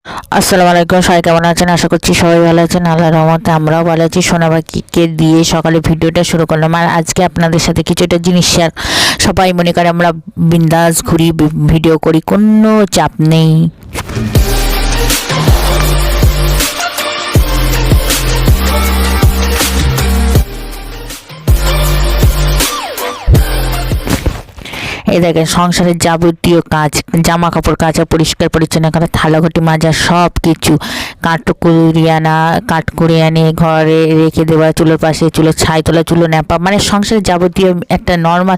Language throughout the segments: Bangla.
আসসালামু আলাইকুম, সবাই কেমন আছেন? আশা করছি সবাই ভালো আছেন। আল্লাহর রহমতে আমরাও ভালো আছি। সোনা পাখিকে দিয়ে সকালে ভিডিওটা শুরু করলাম, আর আজকে আপনাদের সাথে কিছুটা জিনিস শেয়ার। সবাই মনে করে আমরা বিন্দাস ঘুরি, ভিডিও করি, কোনো চাপ নেই। এই দেখেন সংসারের যাবতীয় কাজ, জামা কাপড় কাচা, পরিষ্কার পরিচ্ছন্ন করা, থালাঘটি মাজা, সব কিছু কাট করে এনে ঘরে রেখে দেওয়া, চুলোর পাশে চুলো ছাই তোলা, চুলো ন্যাপা, মানে সংসারের যাবতীয় একটা নর্মাল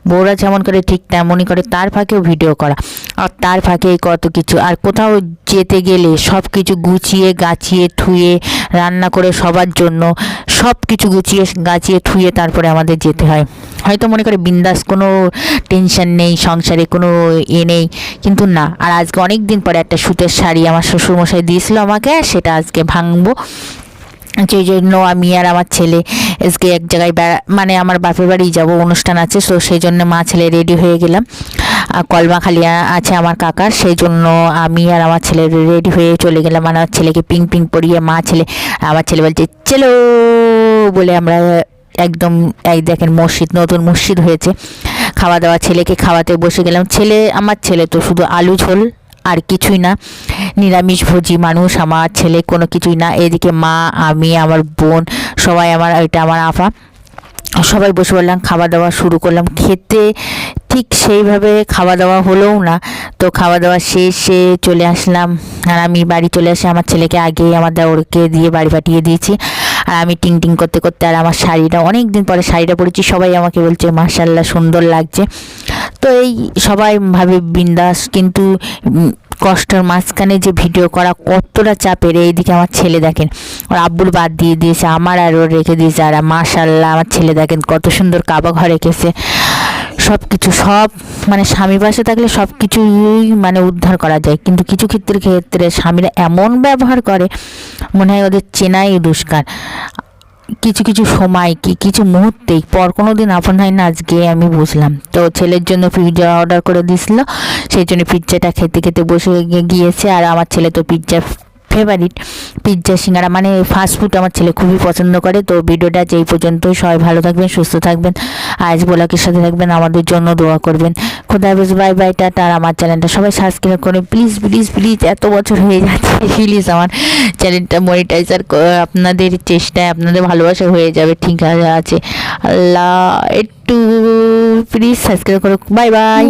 বউরা যেমন করে ঠিক তেমনই করে, তার ফাঁকেও ভিডিও করা, আর তার ফাঁকে কত কিছু। আর কোথাও যেতে গেলে সব কিছু গুছিয়ে গাছিয়ে ঠুয়ে রান্না করে সবার জন্য সব কিছু গুছিয়ে গাছিয়ে ঠুয়ে তারপরে আমাদের যেতে হয়। হয়তো মনে করে বিন্দাস, কোনো টেনশন নেই, সংসারে কোনো নেই, কিন্তু না। আর আজকে অনেক দিন পরে একটা সুতের শাড়ি আমার শ্বশুরমশাই দিয়েছিল আমাকে, সেটা আজকে ভাঙবো। সেই জন্য আমি আর আমার ছেলে আজকে এক জায়গায় মানে আমার বাপের বাড়ি যাব, অনুষ্ঠান আছে, তো সেই জন্য মা ছেলে রেডি হয়ে গেলাম। কলমা খালি আছে আমার কাকার, সেই জন্য আমি আর আমার ছেলে রেডি হয়ে চলে গেলাম। আর আমার ছেলেকে পিং পিং পরিয়ে আমার ছেলে বলছে চলো বলে আমরা একদম, এই দেখেন মসজিদ, নতুন মসজিদ হয়েছে। খাওয়া দাওয়া, ছেলেকে খাওয়াতে বসে গেলাম। আমার ছেলে তো শুধু আলু ঝোল আর কিছুই না, নিরামিষ ভোজী মানুষ আমার ছেলে, কোনো কিছুই না। এদিকে মা, আমি, আমার বোন, সবাই, আমার আফা, সবাই বসে পড়লাম, খাওয়া দাওয়া শুরু করলাম। খেতে ঠিক সেইভাবে খাওয়া দাওয়া হলোও না, তো খাওয়া দাওয়া শেষে চলে আসলাম। আর আমি বাড়ি চলে আসি, আমার ছেলেকে আগে আমার দেওরকে দিয়ে বাড়ি পাঠিয়ে দিয়েছি। আর আমি টিং টিং করতে করতে, আর আমার শাড়িটা অনেক দিন পরে শাড়িটা পরেছি, সবাই আমাকে বলছে মাশাআল্লাহ সুন্দর লাগছে। তো এই সবাই ভাবে বিন্দাস, কিন্তু কষ্টের মাঝখানে যে ভিডিও করা কতটা চাপের। এইদিকে আমার ছেলে দেখেন, ওর আব্বুর বাদ দিয়ে দিয়েছে, আমার আর ওর রেখে দিয়েছে। আর মাশাআল্লাহ আমার ছেলে দেখেন কত সুন্দর কাবা ঘর রেখেছে। সব কিছু, সব মানে স্বামী পাশে থাকলে সব কিছুই মানে উদ্ধার করা যায়, কিন্তু কিছু ক্ষেত্রে স্বামীরা এমন ব্যবহার করে মনে হয় ওদের চেনাই দুষ্কার। কিছু সময় কিছু মুহূর্তেই পর কোনো দিন আপন হয় না, আজকে আমি বুঝলাম। তো ছেলের জন্য পিৎজা অর্ডার করে দিয়েছিল, সেই জন্য পিৎজাটা খেতে খেতে বসে গিয়েছে। আর আমার ছেলে তো পিৎজার ফেভারিট, পিৎজা সিঙ্গারা মানে ফাস্টফুড আমার ছেলে খুবই পছন্দ করে। তো ভিডিওটা যেই পর্যন্তই, সবাই ভালো থাকবেন, সুস্থ থাকবেন, আজ ব্লগের সাথে থাকবেন, আমাদের জন্য দোয়া করবেন। খোদা হাফেজ, বাই বাই, টাটা। আর আমার চ্যানেলটা সবাই সাবস্ক্রাইব করে প্লিজ প্লিজ প্লিজ, এত বছর হয়ে যাচ্ছে, প্লিজ আমার চ্যানেলটা মনিটাইজার আপনাদের চেষ্টায়, আপনাদের ভালোবাসা হয়ে যাবে, ঠিক আছে। আল্লাহ একটু প্লিজ সাবস্ক্রাইব করো, বাই বাই।